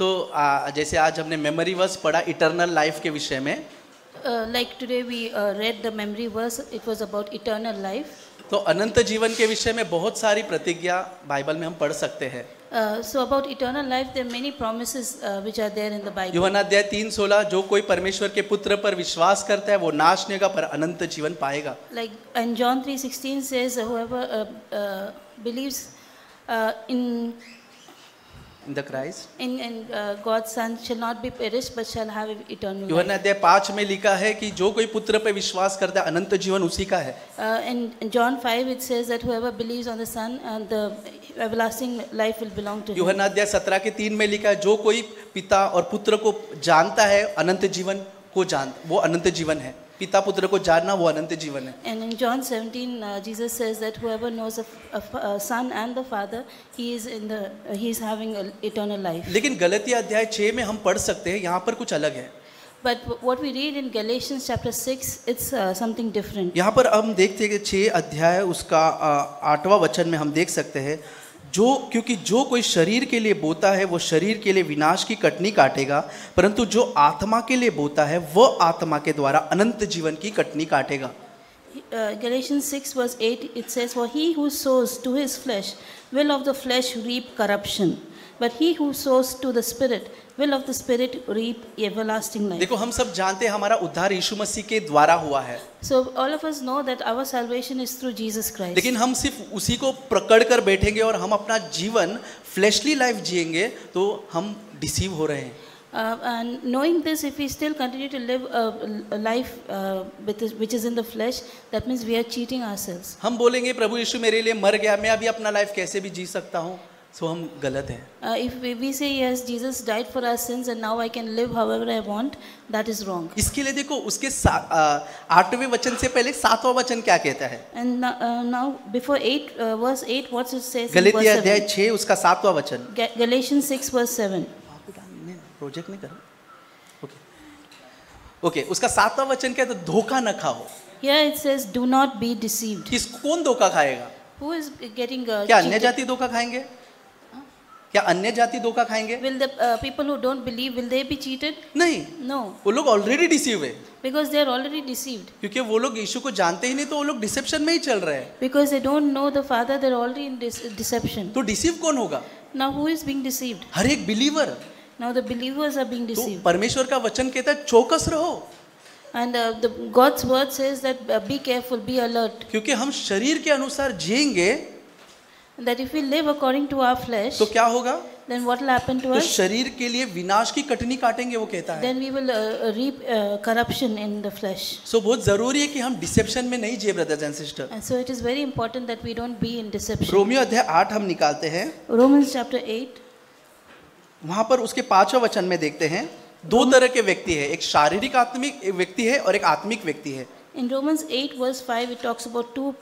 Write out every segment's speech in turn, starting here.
तो जैसे आज हमने मेमोरी वर्स पढ़ा इटर्नल लाइफ के विषय में, Like today we read the memory verse, it was about eternal life. तो अनंत जीवन के विषय में बहुत सारी प्रतिज्ञा बाइबल में हम पढ़ सकते हैं। So about eternal life, there are many promises which are there in the Bible. यूहन्ना अध्याय 3:16, जो कोई परमेश्वर के पुत्र पर विश्वास करता है वो नाश नहीं होगा पर अनंत जीवन पाएगा। Like and John 3:16 says, whoever believes in the Christ, in God's Son shall not be perished but shall have eternal life. यूहन्ना अध्याय 5 में लिखा है कि जो कोई पुत्र पे विश्वास करता है अनंत जीवन उसी का है। In John 5 it says that whoever believes on the Son and the everlasting life will belong to him. यूहन्ना अध्याय 17 के 3 में लिखा है जो कोई पिता और पुत्र को जानता है अनंत जीवन को वो अनंत जीवन है। पिता पुत्र को जानना वो अनंत जीवन है। And in John 17 Jesus says that whoever knows a Son and the Father, he is having eternal life. लेकिन गलतिया अध्याय 6 में हम पढ़ सकते हैं, यहाँ पर कुछ अलग है। But what we read in Galatians chapter 6, it's something different. यहाँ पर हम देखते हैं कि 6 अध्याय उसका 8वां वचन में हम देख सकते हैं, क्योंकि जो कोई शरीर के लिए बोता है वो शरीर के लिए विनाश की कटनी काटेगा, परंतु जो आत्मा के लिए बोता है वह आत्मा के द्वारा अनंत जीवन की कटनी काटेगा। Galatians 6 verse 8 it says, for he who sows to his flesh will of the flesh reap corruption, but he who sows to the Spirit will of the Spirit reap everlasting life. देखो हम सब जानते हैं हमारा उद्धार यीशु मसीह के द्वारा हुआ है। So all of us know that our salvation is through Jesus Christ. लेकिन हम सिर्फ उसी को पकड़ कर बैठेंगे और हम अपना जीवन फ्लैशली लाइफ जिएंगे तो हम डिसीव हो रहे हैं। And knowing this, if we still continue to live a life which is in the flesh, that means we are cheating ourselves. हम बोलेंगे प्रभु यीशु मेरे लिए मर गया, मैं अभी अपना लाइफ कैसे भी जी सकता हूँ, तो हम गलत हैं। If we say yes, Jesus died for our sins and now I can live however I want, that is wrong. इसके लिए देखो उसके 8वें वचन से पहले 7वां वचन क्या कहता है? And now before 8 verse 8, what it says? Galatia अध्याय 6 उसका 7वां वचन। Galatians 6 verse 7. प्रोजेक्ट नहीं करो। ओके उसका 7वां वचन क्या है? तो धोखा न खाओ। Here it says, do not be deceived. कौन धोखा खाएगा? Who is getting क्या अन्य जाति धोखा खाएंगे? क्या अन्य जाति धोखा खाएंगे? Will the people who don't believe, will they be cheated? नहीं, no. वो लोग ऑलरेडी डिसीव है। Because they are already deceived. क्योंकि वो लोग यीशु को जानते ही नहीं तो वो लोग डिसेप्शन में ही चल रहे हैं। Because they don't know the Father, they are already in deception. तो डिसीव कौन होगा? Now who is being deceived? हर एक believer. Now the believers are being तो deceived. परमेश्वर का वचन कहता है चौकस रहो। And God's word says that be careful, be alert. क्योंकि हम शरीर के अनुसार जिएंगे, that if we live according to our flesh, तो क्या होगा? then what will happen to तो us? शरीर के लिए विनाश की कटनी काटेंगे वो कहता है। Then we will reap corruption in the flesh. So बहुत जरूरी है कि हम डिसेप्शन में नहीं जिए brothers and sister. And so it is very important that we don't be in deception. Romeo अध्याय 8 हम निकालते हैं। Romans chapter 8. वहां पर उसके 5वें वचन में देखते हैं दो तरह के व्यक्ति है, एक शारीरिक आत्मिक व्यक्ति है और एक आत्मिक व्यक्ति है। In Romans 8 verse 5 it talks about two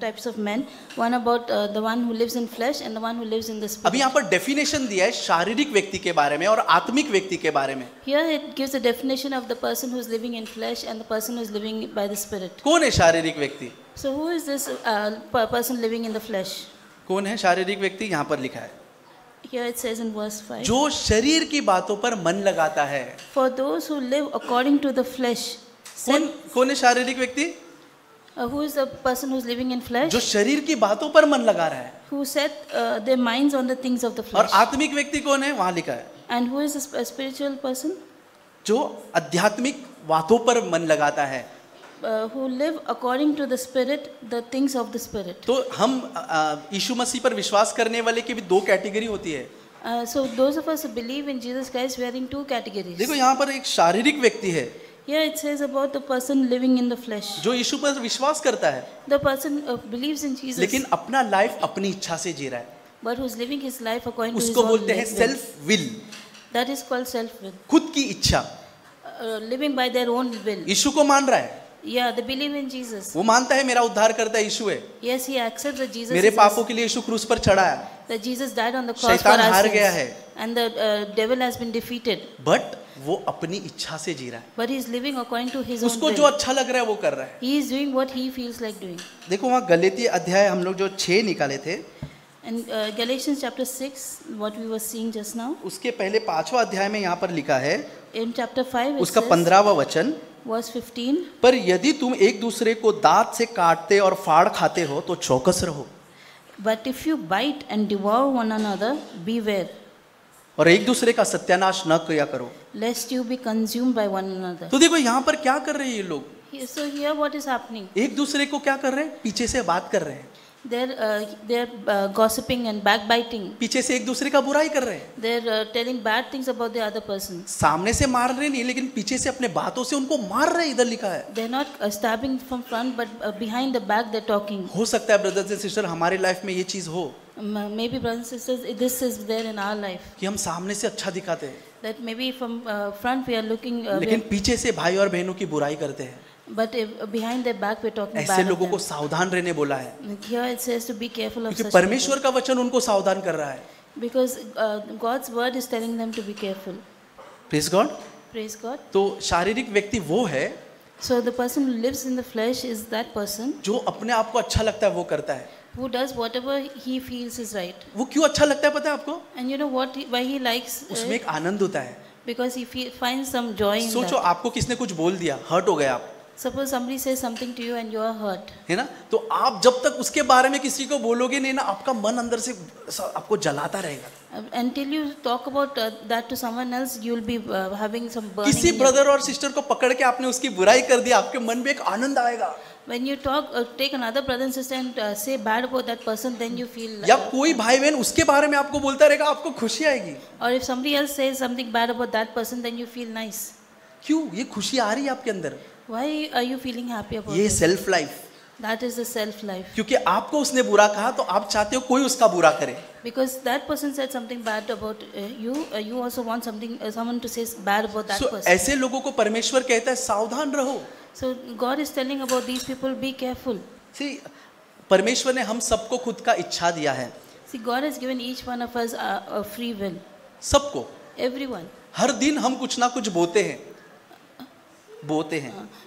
types of men, one about the one who lives in flesh and the one who lives in the spirit. अभी यहाँ पर डेफिनेशन दिया है शारीरिक व्यक्ति के बारे में और आत्मिक व्यक्ति के बारे में। Here it gives a definition of the person who is living in flesh and the person who is living by the spirit. कौन है शारीरिक व्यक्ति? So who is this person living in the flesh? कौन है शारीरिक व्यक्ति? यहाँ पर लिखा है। Here it says in verse 5. जो शरीर की बातों पर मन लगाता है। For those who live according to the flesh. कौन है शारीरिक व्यक्ति? Who is the person who is living in flesh? जो शरीर की बातों पर मन लगा रहा है। Who set their minds on the things of the flesh. और आत्मिक व्यक्ति कौन है? वहाँ लिखा है। And who is a spiritual person? जो आध्यात्मिक बातों पर मन लगाता है। Who live according to the spirit, the things of the spirit. तो हम यीशु मसीह पर विश्वास करने वाले की भी दो कैटेगरी होती है। So those of us who believe in Jesus Christ, we are in two categories. देखो यहाँ पर एक शारीरिक व्यक्ति है। Here it says about the person living in the flesh. जो यीशु पर विश्वास करता है। The person believes in Jesus. लेकिन अपना लाइफ अपनी इच्छा से जी रहा है। But who's living his life according to his उसको own बोलते हैं will. Self will. That is called self will. खुद की इच्छा। Living by their own will. यीशु को मान रहा है। Yeah, they believe in Jesus. वो मानता है मेरा उद्धार करता है यीशु है। Yes, he accepts that Jesus. मेरे पापों के लिए यीशु क्रूस पर चढ़ा है। That Jesus died on the cross for शैतान our हार sins. गया है। And the devil has been defeated. But वो अपनी इच्छा से जी रहा है। But he is living according to his own उसको will. जो अच्छा लग रहा है वो कर रहा है। He is doing what he feels like doing. देखो वहाँ गलातिया अध्याय हम लोग जो 6 निकाले थे। And Galatians chapter 6, what we were seeing just now, उसके पहले 5वां अध्याय में यहाँ पर लिखा है, in chapter 5 it उसका says, 15वां वचन, verse 15, पर यदि तुम एक दूसरे को दांत से काटते और फाड़ खाते हो तो चौकस रहो, but if you bite and devour one another, beware, और एक दूसरे का सत्यानाश न किया करो। lest you be consumed by one another. तो देखो यहाँ पर क्या कर रहे हैं ये लोग, So here what is happening? एक दूसरे को क्या कर रहे हैं, पीछे से बात कर रहे हैं, They're gossiping and backbiting. पीछे से एक दूसरे का बुराई कर रहे हैं, They're telling bad things about the other person. सामने से मार रहे नहीं, लेकिन पीछे से अपने बातों से उनको मार रहे हैं, इधर लिखा है। They're not stabbing from front, but behind the back they're talking. हो सकता है ब्रदर्स एंड सिस्टर हमारी लाइफ में ये चीज हो Maybe brothers and sisters, this is there in our life. कि हम सामने से अच्छा दिखाते हैं, That maybe from front we are looking, लेकिन पीछे से भाई और बहनों की बुराई करते हैं। but behind their back we're talking ऐसे bad of लोगों को them. सावधान रहने बोला है, Here it says to be careful of क्योंकि such परमेश्वर का वचन उनको सावधान कर रहा है। people. Because God's word is telling them to be careful. Praise God. Praise God. तो शारीरिक व्यक्ति वो है So the person who lives in the flesh is that person जो अपने आप को अच्छा लगता है वो करता है। who does whatever he feels is right. वो क्यों अच्छा लगता है पता है आपको? And you know what? Why he likes उसमें it? एक आनंद होता है। Because he finds some joy in सोचो that. आपको किसने कुछ बोल दिया, हर्ट हो गए आप, Suppose somebody says something to you and you are hurt. है ना? तो आप जब तक उसके बारे में किसी को बोलोगे नहीं ना, आपका मन अंदर से आपको जलाता रहेगा। Until you talk about that to someone else, you will be having some burning. किसी in your- ब्रदर और सिस्टर को पकड़ के आपने उसकी बुराई कर दी, आपके मन में एक आनंद आएगा। When you take another brother and sister and say bad about that person, then you feel. या कोई भाई बहन उसके बारे में आपको बोलता रहेगा, आपको खुशी आएगी। Or if somebody else says something bad about that person, then you feel nice. क्यों? ये खुशी आ रही है आपके अंदर। Why are you feeling happy about ये it? Self life, That is the self life. क्योंकि आपको उसने बुरा कहा तो आप चाहते हो कोई उसका बुरा करे। Because that person said something bad about you, you also want someone to say bad about that So, person. ऐसे लोगों को परमेश्वर कहता है सावधान रहो। So God is telling about these people, be careful. See, परमेश्वर ने हम सबको खुद का इच्छा दिया है, See, God has given each one of us a free will. सबको। Everyone. हर दिन हम कुछ ना कुछ बोते हैं।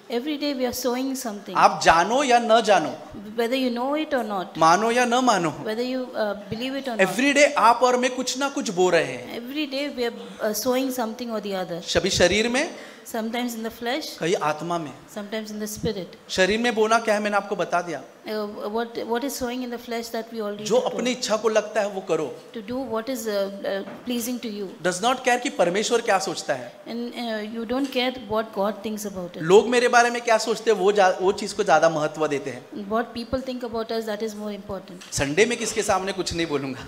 Every day we are sowing something. आप जानो या न जानो, Whether you know it or not, मानो या न मानो, whether you believe it or not, every day आप और मैं कुछ ना कुछ बो रहे हैं। every day we are sowing something or the other. कभी शरीर में, Sometimes in the flesh, कहीं आत्मा में। sometimes in the spirit. शरीर में बोना क्या है मैंने आपको बता दिया, What is sowing in the flesh that we already जो told. अपनी इच्छा को लगता है वो करो। To do what is pleasing to you. Does not care कि परमेश्वर क्या सोचता है, And you don't care what God thinks about it. लोग मेरे बारे में क्या सोचते हैं वो चीज को ज्यादा महत्व देते हैं। What people think about us, that is more important. Sunday में किसके सामने कुछ नहीं बोलूंगा,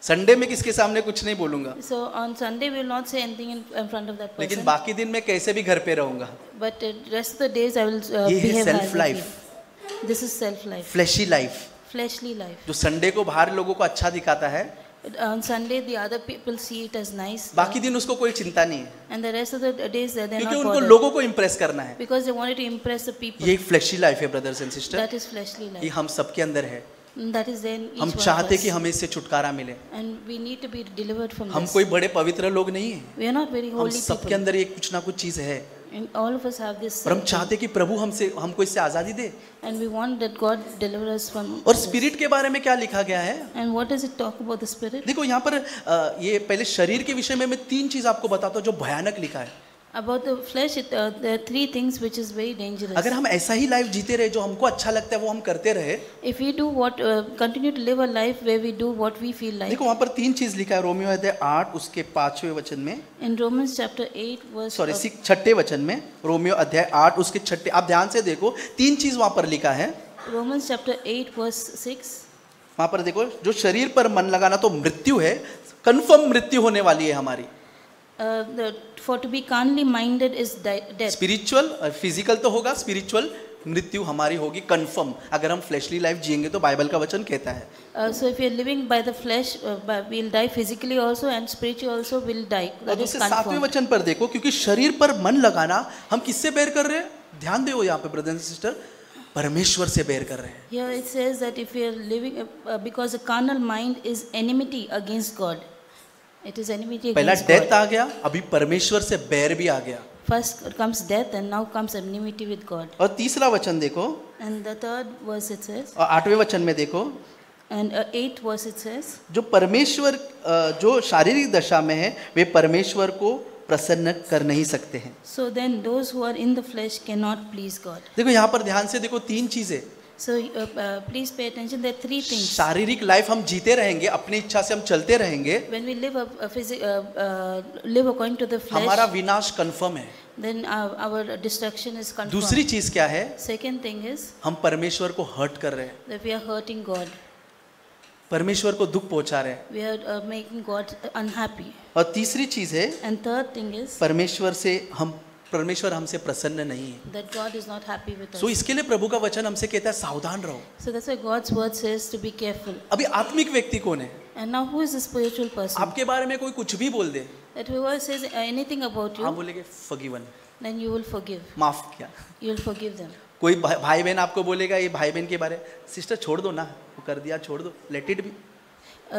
संडे में किसके सामने कुछ नहीं बोलूंगा, So on Sunday we will not say anything in front of that person. लेकिन बाकी दिन मैं कैसे भी घर पे रहूंगा। But rest of the days I will ये है behave self as life. This is self life, fleshy life, fleshly life. जो संडे को बाहर लोगों को अच्छा दिखाता है, On Sunday the other people see it as nice. बाकी दिन उसको कोई चिंता नहीं है, And the rest of the days they're क्योंकि not उनको bothered. लोगों को इम्प्रेस करना है। Because they wanted to impress the people. ये फ्लैशी लाइफ है brothers and sister, That is fleshly ये life. हम सबके अंदर है। That is then each हम one चाहते of कि us. हमें इससे छुटकारा मिले। And we need to be delivered from हम this. कोई बड़े पवित्र लोग नहीं हैं, We are not very हम holy सबके people. अंदर ये कुछ ना कुछ चीज है, And all of us have this. और हम चाहते कि प्रभु हमको इससे आजादी दे। And we want that God deliver us from. और this. स्पिरिट के बारे में क्या लिखा गया है, And what does it talk about the spirit? देखो यहाँ पर ये पहले शरीर के विषय में मैं 3 चीज आपको बताता हूँ जो भयानक लिखा है। About the flesh, there are 3 things which is very dangerous. अगर हम ऐसा ही लाइफ जीते रहे, जो हमको अच्छा लगता है वो हम करते रहे, If we do what, continue to live a life where we do what we feel like. देखो वहाँ पर 3 चीज लिखा है, रोमियो अध्याय 8 उसके 5वें वचन में, In Romans chapter 8 verse. Sorry 6ठे वचन में, रोमियो अध्याय 8 उसके 6ठे, आप ध्यान से देखो 3 चीज वहाँ पर लिखा है। Romans chapter 8 verse 6. वहाँ पर देखो, जो शरीर पर मन लगाना तो मृत्यु है, कंफर्म मृत्यु होने वाली है हमारी। For to be carnally minded is death. Spiritual, physical तो होगा, स्पिरिचुअल मृत्यु हमारी होगी कंफर्म, अगर हम फ्लैशली लाइफ जिएंगे तो बाइबल का वचन कहता है। So if we are living by the flesh, we'll die physically also and spiritually also will die. और That is दूसरे 7वें confirmed. वचन पर देखो, क्योंकि शरीर पर मन लगाना हम किससे बैर कर रहे हैं, ध्यान दो यहाँ पे ब्रदर एंड सिस्टर, परमेश्वर से बैर कर रहे हैं। Here it says that if we are living, because the carnal mind is enmity against God. It is enmity पहला against डेथ God. आ गया, अभी परमेश्वर से बैर भी आ गया। First comes death and now comes enmity with God. और तीसरा वचन देखो, And the third verse it says, और 8वें वचन में देखो, And 8 verse it says, जो परमेश्वर जो शारीरिक दशा में है वे परमेश्वर को प्रसन्न कर नहीं सकते हैं। so then those who are in the flesh cannot please God. देखो यहाँ पर ध्यान से देखो, तीन चीजें। So please pay attention. There are 3 things. शारीरिक लाइफ हम जीते रहेंगे, अपनी इच्छा से हम चलते रहेंगे, When we live live according to the flesh, हमारा विनाश कंफर्म है। then our destruction is confirmed. दूसरी चीज क्या है? Second thing is हम परमेश्वर को हर्ट कर रहे हैं, that we are hurting God. परमेश्वर को दुख पहुंचा रहे हैं। We are making God unhappy. और तीसरी चीज है, And third thing is परमेश्वर हमसे प्रसन्न नहीं है। that God is not happy with us. सो इसके लिए प्रभु का वचन हमसे कहता है सावधान रहो। So that's why God's word says to be careful. अभी आत्मिक व्यक्ति कौन है? And now who is the spiritual person? आपके बारे में कोई कुछ भी बोल दे, That whoever says anything about आप you, बोलेंगे forgiven, then you will forgive. माफ किया। You will forgive them. कोई भाई बहन आपको बोलेगा, ये भाई बहन के बारे, सिस्टर छोड़ दो ना, वो कर दिया छोड़ दो, let it be.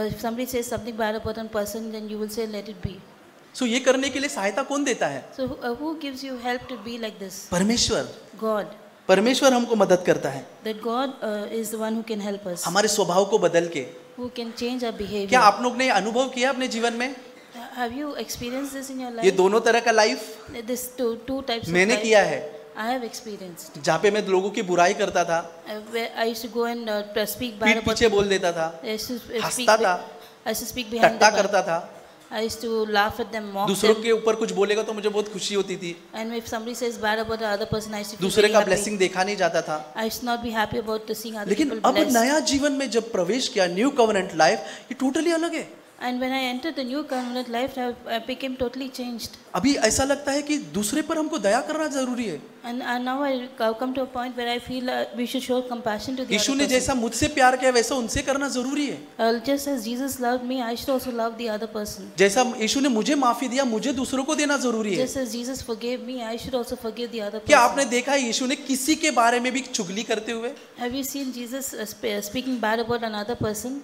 If somebody says something bad about a person, then you will say let it be. सो ये करने के लिए सहायता कौन देता है? So who gives you help to be like this? परमेश्वर। God. परमेश्वर हमको मदद करता है, That God is the one who can help us, हमारे स्वभाव को बदल के। who can change our behavior. क्या आप लोग ने अनुभव किया अपने जीवन में? Have you experienced this in your ये life? दोनों तरह का life This two types of मैंने life किया है, I have experienced. जहाँ पे मैं लोगों की बुराई करता था, Where I used to go and speak bad पीठ about. पीछे बोल देता था, I used to speak. हंसता था, I used to speak behind टट्टा the back. करता था, I used to laugh at them, mock दूसरों them. के ऊपर कुछ बोलेगा तो मुझे बहुत खुशी होती थी, And if somebody says bad about the other person, I used to feel दूसरे very का happy. ब्लेसिंग देखा नहीं जाता था। I used to not be happy about seeing other लेकिन people अब blessed. नया जीवन में जब प्रवेश किया, न्यू कवनेंट लाइफ, ये टोटली अलग है। And when I entered the new covenant life, I became totally changed. अभी ऐसा लगता है कि दूसरे पर हमको दया करना जरूरी है। And now I come to a point where I feel we should show compassion to the Yeshu other ने person. जैसा मुझसे प्यार किया वैसा उनसे करना जरूरी है। Just as Jesus loved me, I should also love the other person. जैसा यीशु ने मुझे माफी दिया, मुझे दूसरों को देना जरूरी है। Just as Jesus forgave me, I should also forgive the other क्या person. आपने देखा है यीशु ने किसी के बारे में भी चुगली करते हुए? Have you seen Jesus speaking bad about another person?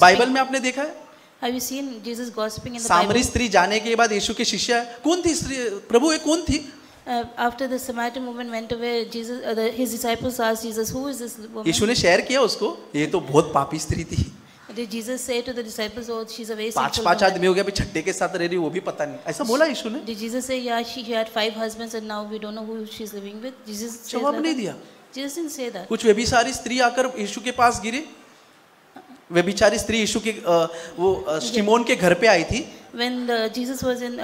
Bible में आपने देखा है? Have you seen Jesus gossiping in the Samri Bible? स्त्री जाने के बाद यीशु के शिष्य कौन थी? स्त्री प्रभु ये कौन थी? After the Samaritan woman went away, his disciples asked Jesus, "Who is this woman?" यीशु ने शेयर किया उसको, ये तो बहुत पापी स्त्री थी। Did Jesus say to the disciples, "Oh, she's a very पांच sinful पांच woman"? आदमी हो गया, अभी छठे के साथ रह रही वो भी पता नहीं, ऐसा बोला यीशु ने? Did Jesus say, "Yeah, she had 5 husbands and now we don't know who she's living with"? Jesus says जवाब like नहीं that? दिया। Jesus didn't say that. कुछ व्यभिचारी स्त्री आकर यीशु के पास गिरी, व्यभिचारी स्त्री यीशु के वो शिमोन के घर पे आई थी। When Jesus was in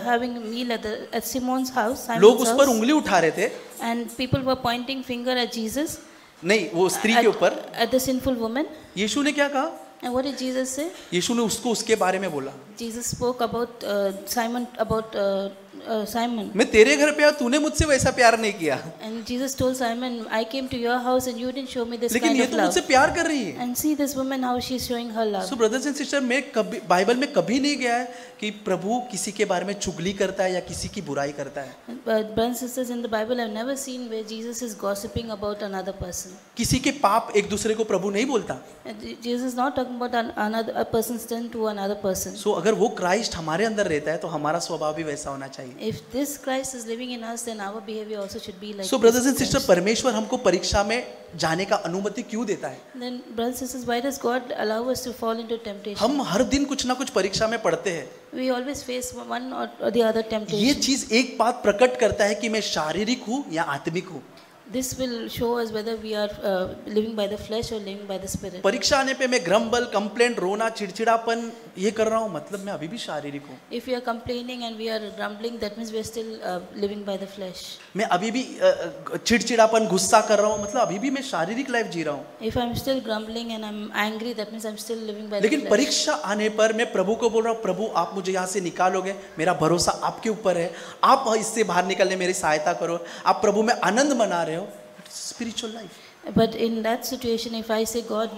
having a meal at Simon's house, लोग Simon's उस पर house, उंगली उठा रहे थे, and people were pointing finger at Jesus, नहीं वो स्त्री के ऊपर। at the sinful woman. यीशु ने क्या कहा? And what did Jesus say? यीशु ने उसको उसके बारे में बोला, Jesus spoke about Simon. मैं तेरे घर पे आया, तूने मुझसे वैसा प्यार नहीं किया, And Jesus told Simon, "I came to your house and you didn't show me this लेकिन kind ये of तो love." मुझसे प्यार कर रही है। And see this woman, how she's showing her love. So brothers and sister, मैं कभी बाइबल में कभी नहीं गया है कि प्रभु किसी के बारे में चुगली करता है या किसी की बुराई करता है। But brothers and sisters, in the Bible, I've never seen where Jesus is gossiping about another person. किसी के पाप एक दूसरे को प्रभु नहीं बोलता। And Jesus is not talking about a person's sin to another person. सो अगर वो क्राइस्ट हमारे अंदर रहता है तो हमारा स्वभाव भी वैसा होना चाहिए। If this Christ is living in us, then our behavior also should be like so this brothers and Christ. Sister, परमेश्वर हमको परीक्षा में जाने का अनुमति क्यों देता है? Then, brothers and sisters, why does God allow us to fall into temptation? हम हर दिन कुछ ना कुछ परीक्षा में पढ़ते हैं। We always face one or the other ये temptation. चीज एक बात प्रकट करता है कि मैं शारीरिक हूँ या आत्मिक हूँ। This will show us whether we are living by the flesh or living by the spirit. परीक्षा आने पे मैं ग्रम्बल, कंप्लेंट, रोना, चिड़चिड़ापन ये कर रहा हूँ, मतलब मैं अभी भी शारीरिक हूँ। If we are complaining and we are grumbling, that means we are still living by the flesh. मैं अभी भी चिड़चिड़ापन, गुस्सा कर रहा हूँ, मतलब अभी भी मैं शारीरिक लाइफ जी रहा हूँ। If I'm still grumbling and I'm angry, that means I'm still living by the लेकिन flesh. परीक्षा आने पर मैं प्रभु को बोल रहा हूँ, प्रभु आप मुझे यहाँ से निकालोगे, मेरा भरोसा आपके ऊपर है, आप इससे बाहर निकलने मेरी सहायता करो, आप प्रभु में आनंद मना रहे हो। Spiritual life. But in that situation, if I say, God,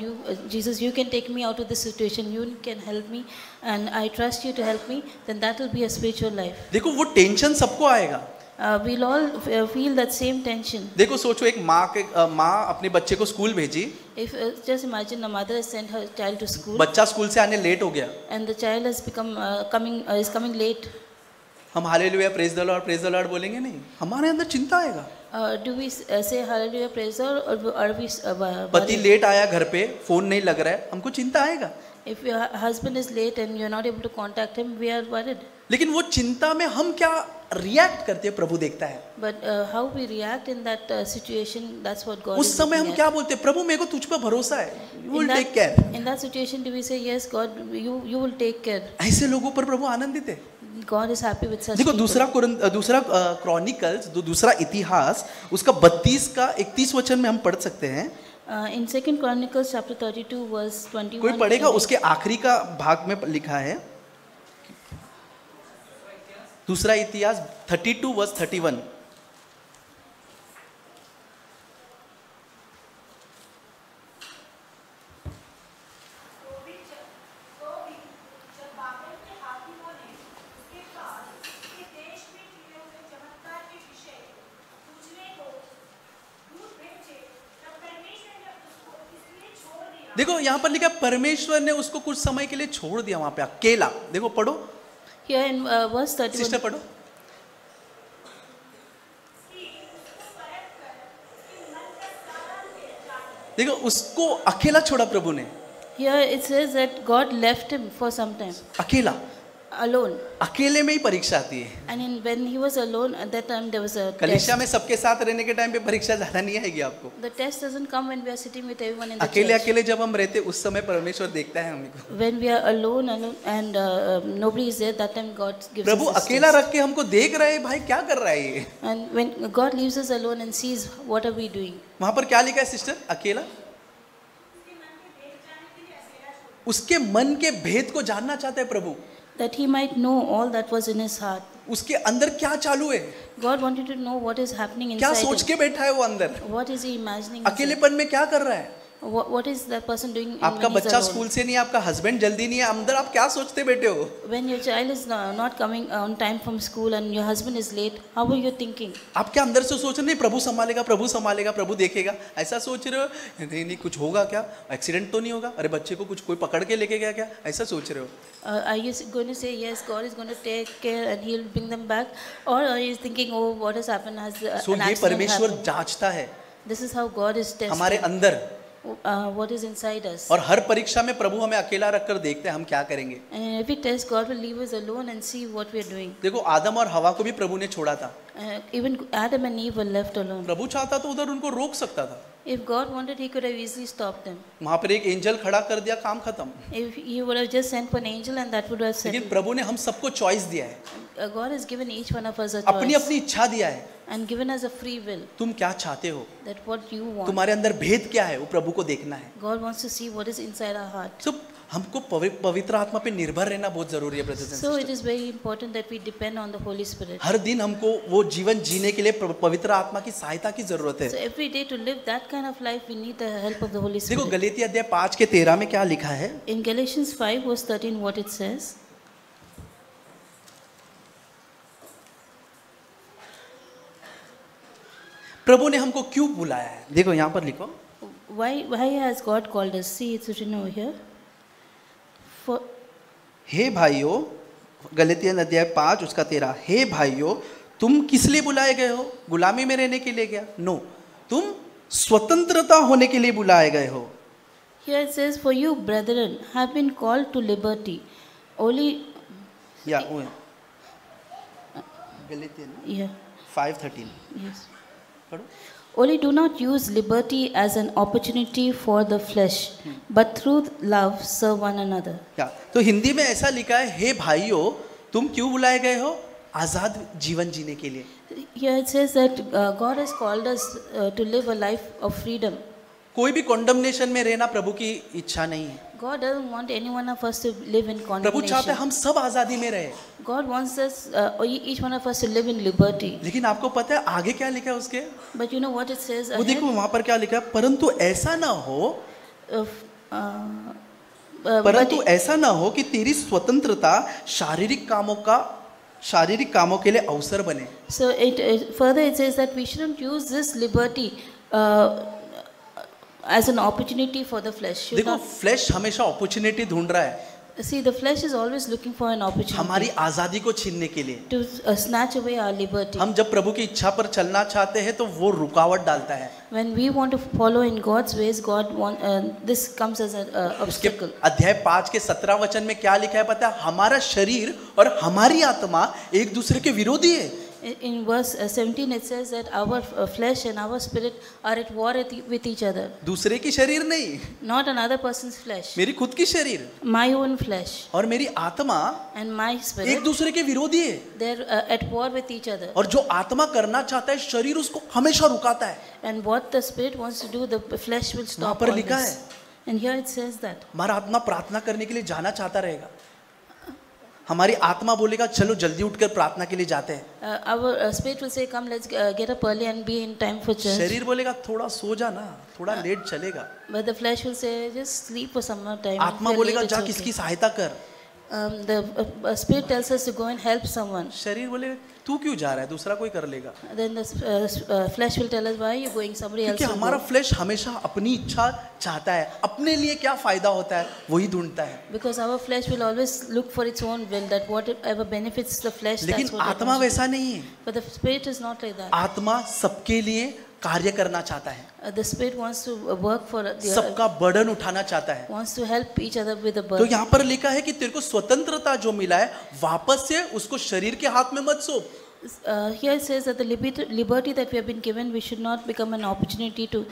Jesus, you can take me out of this situation, you can help me, and I trust you to help me, then that will be a spiritual life. देखो वो tension सबको आएगा। We'll all feel that same tension. देखो सोचो, एक माँ अपने बच्चे को स्कूल भेजी, If just imagine a mother has sent her child to school, बच्चा स्कूल से आने लेट हो गया, and the child has is coming late. हम हालेलुया प्रेज द लॉर्ड बोलेंगे नहीं, हमारे अंदर चिंता आएगा। Do we say hallelujah praise the Lord, or are we पति लेट आया घर पे, फोन नहीं लग रहा है, हमको चिंता आएगा। if your husband is late and you're not able to contact him, we are worried. लेकिन वो चिंता में हम क्या रिएक्ट करते हैं प्रभु देखता है। But how we react in that situation, that's what God उस is समय looking हम at. क्या बोलते हैं, प्रभु मेरे को तुझ पर भरोसा है, you will In take care। in that situation, do we say yes, God, you will take care? ऐसे लोगों पर प्रभु आनंदित है। God is happy with such देखो people. दूसरा क्रॉनिकल्स, दूसरा इतिहास, उसका 32 का 31 वचन में हम पढ़ सकते हैं। In 2 Chronicles chapter 32 verse 21. कोई पढ़ेगा, उसके आखिरी का भाग में लिखा है, दूसरा इतिहास 32 वर्स 31। देखो यहाँ पर लिखा परमेश्वर ने उसको कुछ समय के लिए छोड़ दिया वहां पे अकेला। देखो पढ़ो, Here in verse 31. सिस्टर पढ़ो। देखो उसको अकेला छोड़ा प्रभु ने, Here it says that God left him for some time, अकेला। alone. अकेले में ही परीक्षा आती है। And when he was alone, at that time there was a कलीसिया test. में सबके साथ रहने के टाइम पे परीक्षा ज्यादा नहीं आएगी आपको। The test doesn't come when we are sitting with everyone in the अकेले church. अकेले जब हम रहते उस समय परमेश्वर देखता है हमको। When we are alone and nobody is there, that time God gives Prabhu us this अकेला test. रख के हमको देख रहे हैं, भाई क्या कर रहा है ये। And when God leaves us alone and sees what are we doing. वहां पर क्या लिखा है सिस्टर, अकेला? उसके मन के भेद को जानना चाहते हैं प्रभु, That he might know all that was in his heart. उसके अंदर क्या चालू है, God wanted to know what is happening क्या inside सोच him. के बैठा है वो अंदर, What is he imagining? inside? अकेलेपन में क्या कर रहा है। What is that person doing आपका when he's बच्चा alone? स्कूल से नहीं, आपका हस्बैंड जल्दी नहीं है, अंदर आप क्या सोचते बैठे हो। When your child is not coming on time from school and your husband is late, how are you thinking? आप क्या अंदर से सोच रहे नहीं प्रभु संभालेगा, प्रभु संभालेगा, प्रभु देखेगा, ऐसा सोच रहे हो? नहीं नहीं कुछ होगा क्या, एक्सीडेंट तो नहीं होगा, अरे बच्चे को कुछ कोई पकड़ के लेके गया क्या, ऐसा सोच रहे हो। Are you going to say yes, God is going to take care and He'll bring them back, or are you thinking, oh, what has happened? Has so an ये accident परमेश्वर happened? जांचता है This is how God is हमारे testing अंदर, what is inside us. और हर परीक्षा में प्रभु हमें अकेला रखकर देखते हैं हम क्या करेंगे। And in every test, God will leave us alone and see what we are doing. देखो आदम और हवा को भी प्रभु ने छोड़ा था, Even Adam and Eve were left alone. प्रभु चाहता तो उधर उनको रोक सकता था, If God wanted, He could have easily stopped them. वहां पर एक एंजल खड़ा कर दिया, काम खत्म। If He would have just sent for an angel and that would have लेकिन settled. प्रभु ने हम सबको चॉइस दिया है, God has given each one of us a अपनी choice अपनी इच्छा दिया है, and given us a free will. तुम क्या चाहते हो, That what you want. तुम्हारे अंदर भेद क्या है वो प्रभु को देखना है। God wants to see what is inside our heart. तो हमको पवित्र आत्मा पे निर्भर रहना बहुत जरूरी है brothers and So it sisters. is very important that we depend on the Holy Spirit. हर दिन हमको वो जीवन जीने के लिए पवित्र आत्मा की सहायता की जरूरत So है। every day to live that kind of life, we need the help of the Holy देखो Spirit. गलातिया अध्याय 5 के 13 में क्या लिखा है, In Galatians 5 verse 13, what it says? प्रभु ने हमको क्यों बुलाया है। देखो यहाँ पर लिखो, Why has God called us? See, it's written over here. For हे भाइयों, गलातिया अध्याय 5 उसका 13, हे भाइयों तुम किस लिए बुलाए गए हो, गुलामी में रहने के लिए क्या, नो, तुम स्वतंत्रता होने के लिए बुलाए गए हो। here it says, for you, brethren, have been called to liberty. Only, या गलातिया yeah, 5:13 yes. पढ़ो। Only do not use liberty as an opportunity for the flesh, but through love serve one another. क्या तो हिंदी में ऐसा लिखा है, हे भाइयों तुम क्यों बुलाए गए हो, आजाद जीवन जीने के लिए। Here it says that God has called us to live a life of freedom. कोई भी कॉन्डमनेशन में रहना प्रभु की इच्छा नहीं है। God doesn't want any one of us to live in प्रभु चाहते हैं condemnation. हम सब आजादी में रहे, God wants us, each one of us to live in liberty. लेकिन आपको पता है आगे क्या लिखा है उसके, But you know what it says वो ahead? देखो वहां पर क्या लिखा है, परंतु ऐसा ना हो, But परंतु ऐसा ना हो कि तेरी स्वतंत्रता शारीरिक कामों के लिए अवसर बने। so further it says that we shouldn't use this liberty as an opportunity for the flesh. Should देखो not, फ्लैश हमेशा अपॉर्चुनिटी ढूंढ रहा है, See, the flesh is always looking for an हमारी opportunity आजादी को छीनने के लिए। to snatch away our liberty. हम जब प्रभु की इच्छा पर चलना चाहते हैं तो वो रुकावट डालता है। When we want to follow in God's ways, this comes as an उसके obstacle. अध्याय 5 के 17 वचन में क्या लिखा है पता है? हमारा शरीर और हमारी आत्मा एक दूसरे के विरोधी है। In verse 17 it says that our flesh and our spirit are at war with each other. दूसरे की शरीर नहीं, Not another person's flesh. मेरी खुद की शरीर My own flesh और मेरी आत्मा and my एक spirit, दूसरे के विरोधी है। they're at war with each other. और जो आत्मा करना चाहता है शरीर उसको हमेशा रुकाता है। And what the spirit wants to do, the flesh will वहाँ stop पर always. लिखा है। And here it says that हमारा आत्मा प्रार्थना करने के लिए जाना चाहता रहेगा, हमारी आत्मा बोलेगा चलो जल्दी उठकर प्रार्थना के लिए जाते हैं। our spirit will say, come, let's get up early and be in time for church. शरीर बोलेगा थोड़ा सो जा ना, थोड़ा लेट चलेगा। But the flesh will say, just sleep for some more time. आत्मा If you're बोलेगा late, जा it's किसकी okay. सहायता कर। The spirit tells us to go and help someone. शरीर बोलेगा तू क्यों जा रहा है, दूसरा कोई कर लेगा। Then the flesh will tell us, why are you going? Somebody else क्योंकि will हमारा go. फ्लैश हमेशा अपनी इच्छा चाहता है, अपने लिए क्या फायदा होता है वही ढूंढता है। Because our flesh will always look for its own will, that whatever benefits the flesh, लेकिन that's what it आत्मा wants to वैसा do. नहीं है। But the spirit is not like that. आत्मा सबके लिए कार्य करना चाहता है, The spirit wants to work for the सबका बर्डन उठाना चाहता है। wants to help each other with the तो burden. यहाँ पर लिखा है कि तेरे को स्वतंत्रता जो मिला है वापस से उसको शरीर के हाथ में मत सौंप। Here it says that the liberty that we have been given, we should not become an opportunity to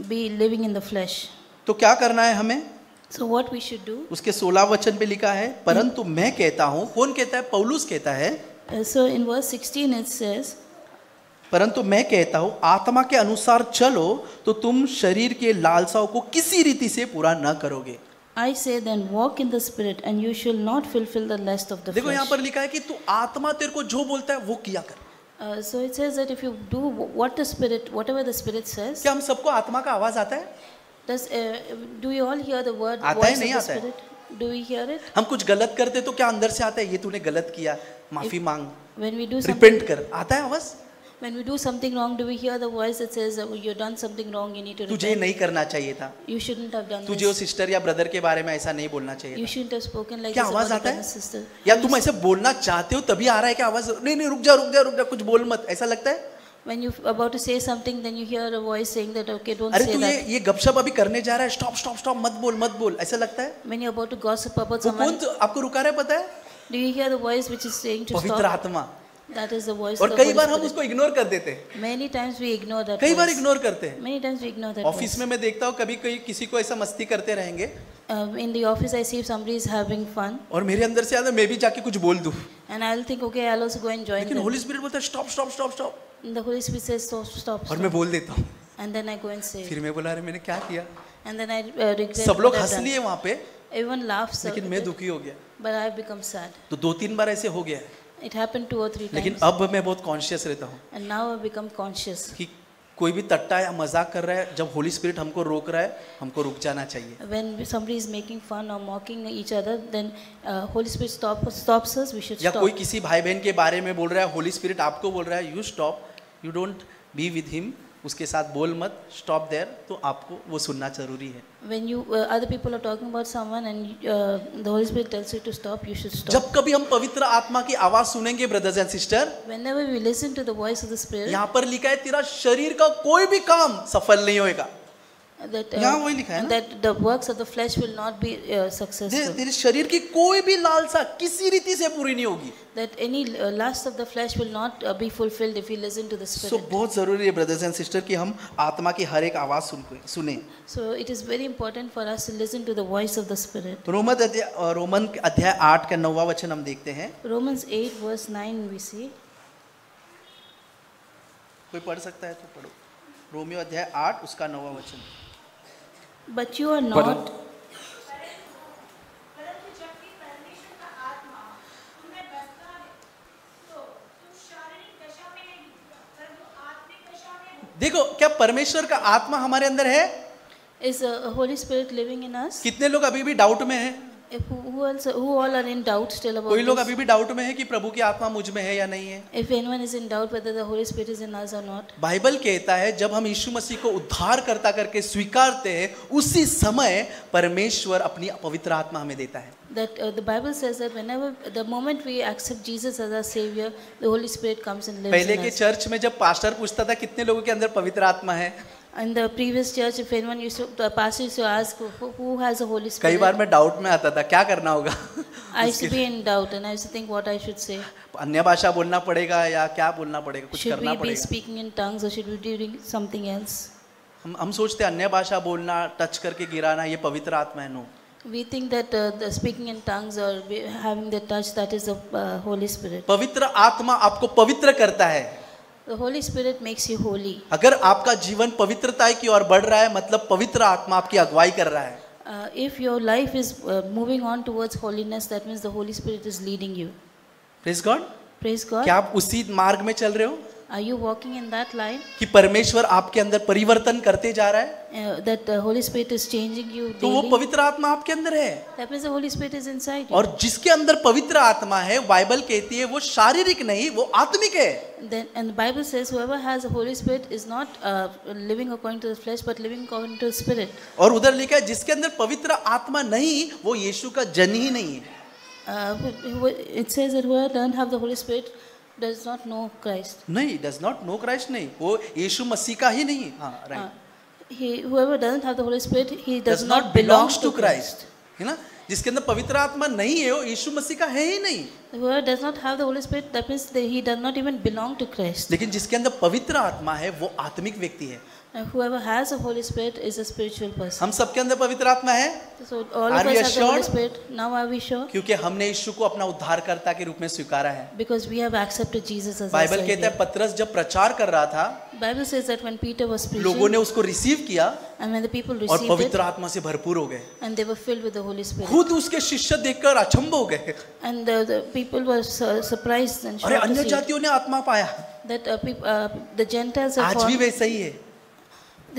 be living in the flesh. तो क्या करना है हमें? So what we should do? उसके 16 वचन पे लिखा है, परंतु मैं कहता हूँ। कौन कहता है? पौलुस कहता है। So in verse 16 it says, परंतु मैं कहता हूँ आत्मा के अनुसार चलो तो तुम शरीर के लालसाओं को किसी रीति से पूरा न करोगे। I say then walk in the spirit and you shall not fulfill the lust of the देखो यहाँ flesh. पर लिखा है कि तू आत्मा तेरे को जो बोलता है वो किया कर। So it says that if you do what the spirit, whatever the spirit says, क्या हम सबको आत्मा का आवाज आता है? do you all hear the word आता है, voice of नहीं the आता है? spirit? Do we hear it? हम कुछ गलत करते तो क्या अंदर से आता है, ये तूने गलत किया, माफी मांग, When we do something, repent कर, आता है आवाज? when we do something wrong, do we hear the voice that says that you've done something wrong, you need to तुझे repent? नहीं करना चाहिए था, You shouldn't have done तुझे वो this. सिस्टर या ब्रदर के बारे में ऐसा नहीं बोलना चाहिए You था। shouldn't have spoken like क्या this आवाज about आता the है? sister. या तुम ऐसे बोलना चाहते हो तभी आ रहा है कि आवाज, नहीं नहीं रुक जा रुक जा रुक जा, कुछ बोल मत, ऐसा लगता है? When you're about to say something, then you hear a voice saying that, okay, don't अरे say तू that. ये गपशप अभी करने जा रहा है, स्टॉप स्टॉप स्टॉप, मत बोल, ऐसा लगता है? When you're about to gossip about वो कौन someone, आपको रुका रहा है पता है? do you hear the voice which is saying to पवित्र stop? आत्मा। That is the voice और of the कई Holy बार हम Spirit. उसको इग्नोर कर देते हैं, Many times we ignore that कई बार voice. इग्नोर करते हैं। Many times we ignore that office voice. में मैं देखता हूँ कभी कोई किसी को ऐसा मस्ती करते रहेंगे In the office, I see if somebody is having fun, और मेरे अंदर से आता है मैं भी जाके कुछ बोल दूं, and I'll think, okay, I'll also go and join लेकिन them. होली स्पिरिट बोलता है stop stop stop stop, And the Holy Spirit says, stop, stop, और stop. मैं बोल देता हूँ। And then I go and say, फिर मैं बोला अरे मैंने क्या किया? and then I regret सब लोग what I've हंस done. लिए वहाँ पे, Everyone laughs, लेकिन at मैं it, दुखी हो गया। but I've become sad. तो 2-3 बार ऐसे हो गया है, It happened 2 or 3 लेकिन times, अब मैं बहुत कॉन्शियस रहता हूँ and now I've become conscious. कि कोई भी टट्टा या मजाक कर रहा है, जब होली स्पिरिट हमको रोक रहा है हमको रुक जाना चाहिए। When somebody is making fun or mocking each other, then Holy Spirit stops us. We should या stop. कोई किसी भाई बहन के बारे में बोल रहा है, होली स्पिरिट आपको बोल रहा है you stop, you don't be with him, उसके साथ बोल मत, स्टॉप देयर, तो आपको वो सुनना जरूरी है। When you other people are talking about someone and the Holy Spirit tells you to stop, you should stop. जब कभी हम पवित्र आत्मा की आवाज सुनेंगे brothers and sister, Whenever we listen to the voice of the Spirit, यहाँ पर लिखा है तेरा शरीर का कोई भी काम सफल नहीं होएगा। that यहाँ वही लिखा है ना? that the works of the flesh will not be successful. तेरे शरीर की कोई भी लालसा किसी रीति से पूरी नहीं होगी। That any lust of the flesh will not be fulfilled if we listen to the so Spirit. बहुत जरूरी है ब्रदर्स एंड सिस्टर कि हम आत्मा की हर एक आवाज सुने। So it is very important for us to listen to the voice of the Spirit. Roman अध्याय 8 का 9वां वचन हम देखते हैं। Romans 8 verse 9 we see. कोई पढ़ सकता है तो पढ़ो। रोमियो अध्याय 8 उसका 9वां वचन। But you are not. देखो क्या परमेश्वर का आत्मा हमारे अंदर है? Is the Holy Spirit living in us? कितने लोग अभी भी डाउट में हैं? who all are in doubt still about कोई लोग this? अभी भी डाउट में है कि प्रभु की आत्मा मुझ में है या नहीं है? If anyone is in doubt whether the Holy Spirit is in us or not, Bible कहता है जब हम यीशु मसीह को उद्धारकर्ता करके स्वीकारते हैं उसी समय परमेश्वर अपनी पवित्र आत्मा हमें देता है। that the Bible says that whenever the moment we accept Jesus as our Savior, the Holy Spirit comes and lives पहले in के us. चर्च में जब पास्टर पूछता था कितने लोगों के अंदर पवित्र आत्मा है, In the previous church, if anyone used to, the pastor used to ask who has the Holy कई Spirit, बार मैं डाउट में आता था क्या करना होगा। I used to be in doubt and I used to think what I should say. अन्य भाषा बोलना पड़ेगा या क्या बोलना पड़ेगा, कुछ Should करना we be पड़ेगा। speaking in tongues or should we be doing something else? हम सोचते हैं अन्य भाषा बोलना, टच करके गिराना ये पवित्र आत्मा है। No, We think that the speaking in tongues or having the touch, that is the Holy Spirit. पवित्र आत्मा आपको पवित्र करता है। The Holy Spirit makes you holy. अगर आपका जीवन पवित्रता की ओर बढ़ रहा है मतलब पवित्र आत्मा आपकी अगुवाई कर रहा है। If your life is moving on towards holiness, that means the Holy Spirit is leading you. Praise God. Praise God. क्या आप उसी मार्ग में चल रहे हो Are you walking in that line? कि परमेश्वर आपके अंदर परिवर्तन करते जा रहा है? That the Holy Spirit is changing you तो वो daily? पवित्र आत्मा आपके अंदर है। That means the Holy Spirit is inside you. और जिसके अंदर पवित्र आत्मा है बाइबल कहती है वो शारीरिक नहीं, वो आत्मिक है। Then, and the Bible says whoever has the Holy Spirit is not living according to the flesh but living according to the Spirit. और उधर लिखा है जिसके अंदर पवित्र आत्मा नहीं वो यीशु का जन ही नहीं है। It says that whoever doesn't have the Holy Spirit does not know Christ. नहीं, डज नॉट नो क्राइस्ट नहीं, वो यीशु मसीह का ही नहीं। हाँ, right. Whoever doesn't have the Holy Spirit, he does does not not belong belongs to to Christ. Christ, है ना? जिसके अंदर पवित्र आत्मा नहीं है वो यीशु मसीह का है ही नहीं। Whoever does not have the Holy Spirit, that means that he does not even belong to Christ. लेकिन जिसके अंदर पवित्र आत्मा है वो आत्मिक व्यक्ति है। And whoever has the Holy Spirit is a spiritual person. हम सबके अंदर पवित्र आत्मा है So all Are of we us have the Holy assured? Spirit. Now are we sure? क्योंकि हमने यीशु को अपना उद्धारकर्ता के रूप में स्वीकारा है। Because we have accepted Jesus as our Bible कहता Savior. है पतरस जब प्रचार कर रहा था Bible says that when Peter was लोगों preaching ने उसको रिसीव किया and when the people और received पवित्र it आत्मा से भरपूर हो गए। and they were filled with the Holy Spirit. खुद उसके शिष्य देखकर अचंभ हो गए। And the people were surprised and अरे shocked अन्य to see जातियों ने आत्मा पाया। that the Gentiles have आज भी found. वैसा ही है,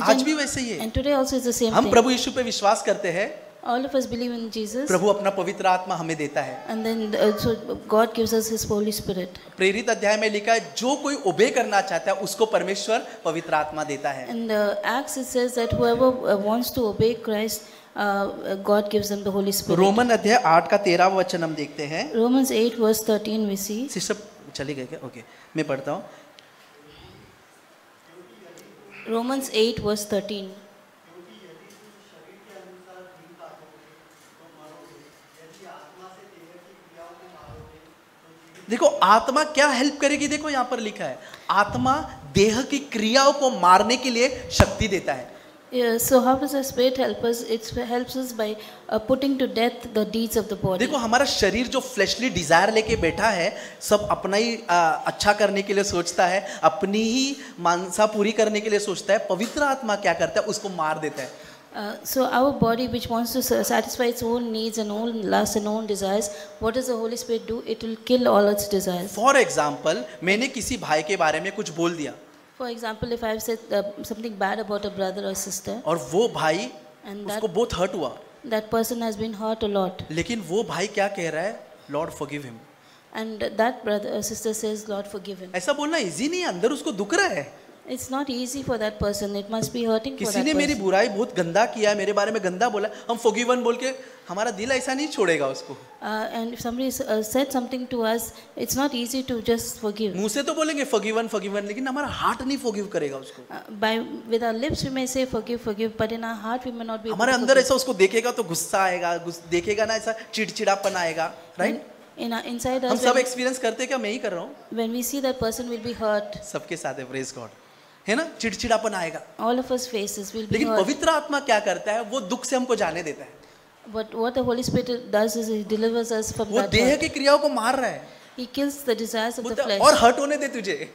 आज भी वैसे ही है। And today also is the same हम thing. प्रभु यीशु पे विश्वास करते हैं, All of us believe in Jesus. प्रभु अपना पवित्र आत्मा हमें देता है। And then so God gives us His Holy Spirit. प्रेरित अध्याय में लिखा है जो कोई ओबे करना चाहता है उसको परमेश्वर पवित्र आत्मा देता है। In the Acts it says that whoever wants to obey Christ, God gives them the Holy Spirit. Roman अध्याय 8 का 13वां वचन हम देखते हैं। Romans 8 verse 13 we see. Sister चले गए क्या? ओके, मैं पढ़ता हूँ। Romans 8 verse 13. देखो आत्मा क्या हेल्प करेगी, देखो यहाँ पर लिखा है आत्मा देह की क्रियाओं को मारने के लिए शक्ति देता है। So how does the Spirit help us? It helps us by putting to death the deeds of the body. देखो हमारा शरीर जो फ्लैशली डिजायर लेके बैठा है सब अपना ही अच्छा करने के लिए सोचता है, अपनी ही मानसा पूरी करने के लिए सोचता है। पवित्र आत्मा क्या करता है, उसको मार देता है। So our body which wants to satisfy its own needs and own lusts and own desires, what does the Holy Spirit do? It will kill all its desires. For example मैंने किसी भाई के बारे में कुछ बोल दिया For example, if I have said something bad about a brother or sister, और वो भाई and उसको बहुत हर्ट हुआ, that person has been hurt a lot, लेकिन वो भाई क्या कह रहा है, Lord forgive him. and that brother or sister says, Lord forgive him. ऐसा बोलना इजी नहीं है, अंदर उसको दुख रहा है। It's not easy for that person. It must be hurting for किसी that ने मेरी person. बुराई बहुत गंदा किया है, मेरे बारे में गंदा बोला, हम फॉरगिवन बोल के हमारा दिल ऐसा नहीं छोड़ेगा उसको। And if somebody said something to us, it's not easy to just forgive. मुंह से तो बोलेंगे फॉरगिवन फॉरगिवन, लेकिन हमारा हार्ट नहीं फॉरगिव करेगा उसको। With our lips we may say forgive, forgive, but in our heart we may not be able हमारे to अंदर forgive. ऐसा उसको देखेगा तो गुस्सा आएगा, देखेगा ना ऐसा चिड़चिड़ापन आएगा, राइट? Inside हम us, सब एक्सपीरियंस करते हैं क्या? मैं ही कर रहा हूँ, when we see that person will be hurt. सबके साथ है, प्रेज गॉड, है ना? चिड़चिड़ापन आएगा, All of us faces will be लेकिन hurt. पवित्र आत्मा क्या करता है, वो दुख से हमको जाने देता है। But what the Holy Spirit does is He delivers us from वो that देह hurt. की क्रियाओं को मार रहा है, He kills the desires of the बोलता है, flesh. और हर्ट होने दे तुझे,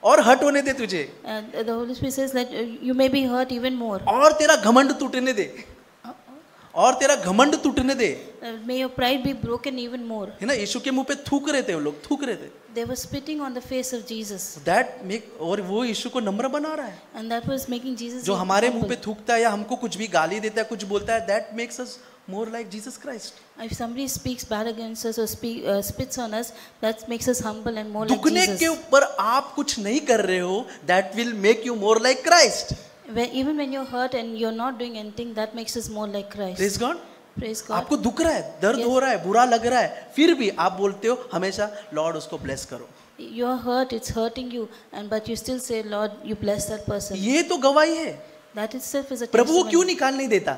और हर्ट होने दे तुझे, And the Holy Spirit says that you may be hurt even more. और तेरा घमंड टूटने दे, और तेरा घमंड टूटने दे, May your pride be broken even more. है ना? यीशु के मुंह पे थूक रहे थे वो लोग, थूक रहे थे। They were spitting on the face of Jesus, that make, और वो यीशु को नम्र बना रहा है। and that was making Jesus जो हमारे मुंह humble. पे थूकता है या हमको कुछ भी गाली देता है, कुछ बोलता है, that makes us more like Jesus Christ. If somebody speaks bad against us or spits on us, that makes us humble and more like दुखने Jesus. के ऊपर आप कुछ नहीं कर रहे हो, that will make you more like Christ. Even when you're hurt and you're not doing anything, that makes us more like Christ. Praise God. Praise God. आपको दुख रहा है, दर्द Yes. हो रहा है, बुरा लग रहा है, फिर भी आप बोलते हो हमेशा लॉर्ड उसको ब्लेस करो. You're hurt, it's hurting you, but you still say, Lord, you bless that person. ये तो गवाही है. That itself is a प्रभु वो क्यों testimony. निकाल नहीं देता?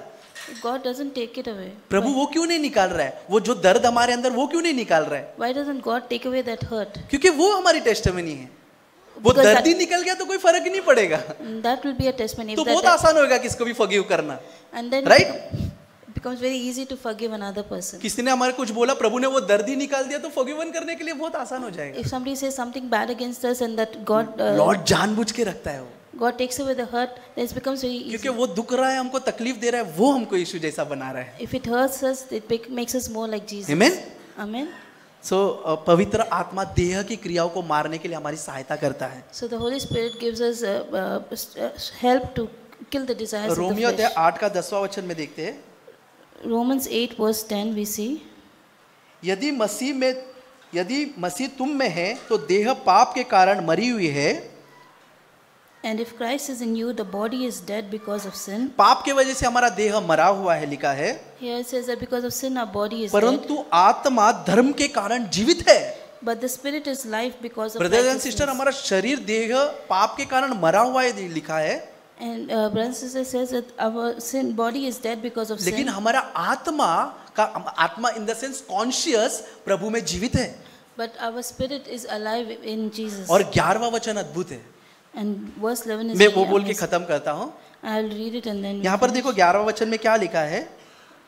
God doesn't take it away. प्रभु वो क्यों नहीं निकाल रहा है? वो जो दर्द हमारे अंदर वो क्यों नहीं निकाल रहा है? Why doesn't God take away that hurt? क्योंकि वो हमारी टेस्टिमनी है. वो Because दर्द ही that- निकल गया तो कोई फर्क ही नहीं पड़ेगा. That will be a testimony. तो If that- बहुत आसान होगा किसको भी फॉरगिव करना. And then Right? it becomes very easy to forgive another person. किसी ने हमारे कुछ बोला, प्रभु ने वो दर्द ही निकाल दिया तो फॉरगिवन करने के लिए बहुत आसान हो जाएगा. If somebody says something bad against us and that God Lord जानबूझ के रखता है वो, God takes away the hurt, then it becomes very easy. क्योंकि वो दुख रहा है, हमको तकलीफ दे रहा है, वो हमको यीशु जैसा बना रहा है. If it hurts us, it makes us more like Jesus. Amen? Amen. सो पवित्र आत्मा देह की क्रियाओं को मारने के लिए हमारी सहायता करता है. So the Holy Spirit gives us help to kill the desires of Romeo the flesh. 8 का 10वां वचन में देखते हैं, Romans 8 verse 10 we see, यदि मसीह तुम में है तो देह पाप के कारण मरी हुई है. and if Christ is in you, the body is dead because of sin. पाप के वजह से हमारा देह मरा हुआ है लिखा है, Here it says that because of sin our body is dead, परंतु आत्मा धर्म के कारण जीवित है. but the spirit is life because of brothers and righteousness. Sister, हमारा शरीर देह पाप के कारण मरा हुआ है लिखा है, And brother and sister says that our sin body is dead because of लेकिन sin, हमारा आत्मा इन द सेंस कॉन्शियस प्रभु में जीवित है. but our spirit is alive in Jesus. और 11वां वचन अद्भुत है. And verse 11 is मैं very वो बोल के amazing. खत्म करता हूँ. I'll read it and then we यहाँ पर finish. देखो 11वां वचन में क्या लिखा है.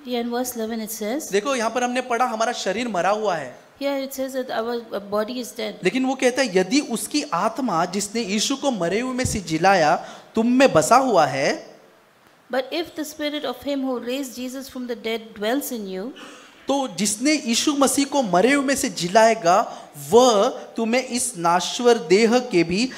Here in verse 11 it says, देखो यहाँ पर हमने पढ़ा हमारा शरीर मरा हुआ है, here it says that our body is dead. लेकिन वो कहता है यदि उसकी आत्मा जिसने यीशु को मरे हुए में से जिलाया तुम में बसा हुआ है, But if the spirit of him who raised Jesus from the dead dwells in you, तो जिसने यीशु मसीह को मरे हुए में से जिलाएगा वह तुम्हें इस नाश्वर देह के भी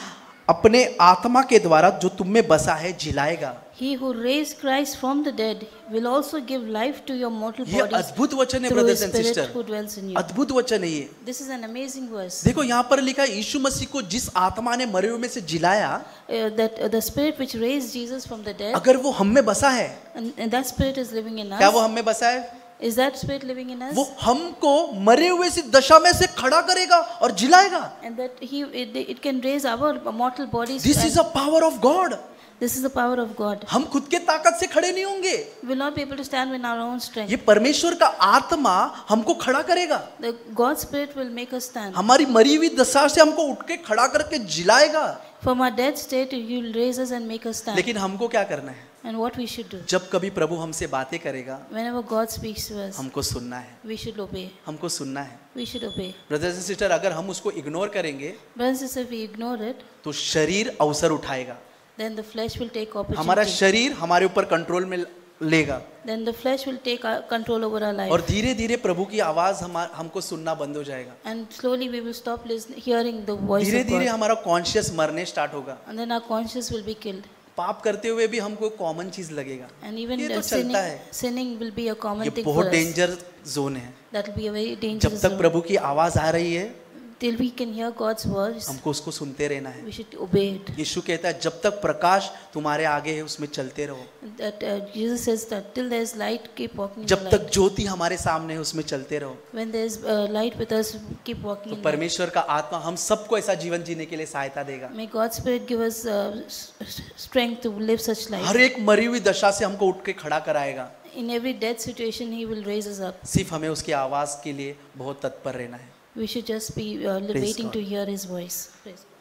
अपने आत्मा के द्वारा जो तुम में बसा है जिलाएगा. he who raised Christ from the dead will also give life to your mortal ये bodies अद्भुत वचन है through his brothers and spirit sister, who dwells in you. अद्भुत वचन है ये. This is an amazing verse. देखो यहाँ पर लिखा है यीशु मसीह को जिस आत्मा ने मरे हुए में से जिलाया, That the spirit which raised Jesus from the dead, अगर वो हम में बसा है, and that spirit is living in क्या वो us. हम में बसा है? Is that spirit living in us? वो हमको मरे हुए से दशा में से खड़ा करेगा और जिलाएगा. And that it can raise our mortal bodies. This and is a power of God. this is the power of God. हम खुद के ताकत से खड़े नहीं होंगे, We will not be able to stand in our own strength. ये परमेश्वर का आत्मा हमको खड़ा करेगा. The God's spirit will make us stand. हमारी मरी हुई दशा से हमको उठ के खड़ा करके जिलाएगा. From our dead state, He will raise us and make us stand. लेकिन हमको क्या करना है? And what we should do? जब कभी प्रभु हमसे बातें करेगा, Whenever God speaks to us, हमको सुनना है. we should obey. हमको सुनना है. We should obey. Brothers and sister, अगर हम उसको इग्नोर करेंगे Brothers and sisters, if we ignore it, तो शरीर अवसर उठाएगा. then the flesh will take हमारा opportunity. शरीर हमारे ऊपर कंट्रोल में लेगा Then the flesh will take control over our और life. धीरे धीरे प्रभु की आवाज हमको सुनना बंद हो जाएगा. And slowly we will stop hearing the voice धीरे of धीरे God. हमारा कॉन्शियस मरने स्टार्ट होगा. And then our conscience will be killed. पाप करते हुए भी हमको कॉमन चीज लगेगा. And even ये तो चलता है. sinning will be a common ये thing for बहुत us. डेंजर जोन है. That will be a very जब dangerous तक zone. प्रभु की आवाज आ रही है Till we can hear God's voice, हमको उसको सुनते रहना है. we should obey it. यीशु कहता है जब तक प्रकाश तुम्हारे आगे है उसमें चलते रहो. That Jesus says that till there is light, keep walking in the जब light. तक ज्योति हमारे सामने है उसमें चलते रहो. When there is light with us, keep walking तो in light. परमेश्वर का आत्मा हम सबको ऐसा जीवन जीने के लिए सहायता देगा. May God's Spirit give us strength to live such life. हर एक मरी हुई दशा से हमको उठ के खड़ा कराएगा. In every death situation, He will raise us up. सिर्फ हमें उसकी आवाज के लिए बहुत तत्पर रहना है. We should just be Praise waiting God. to hear His voice. Praise God.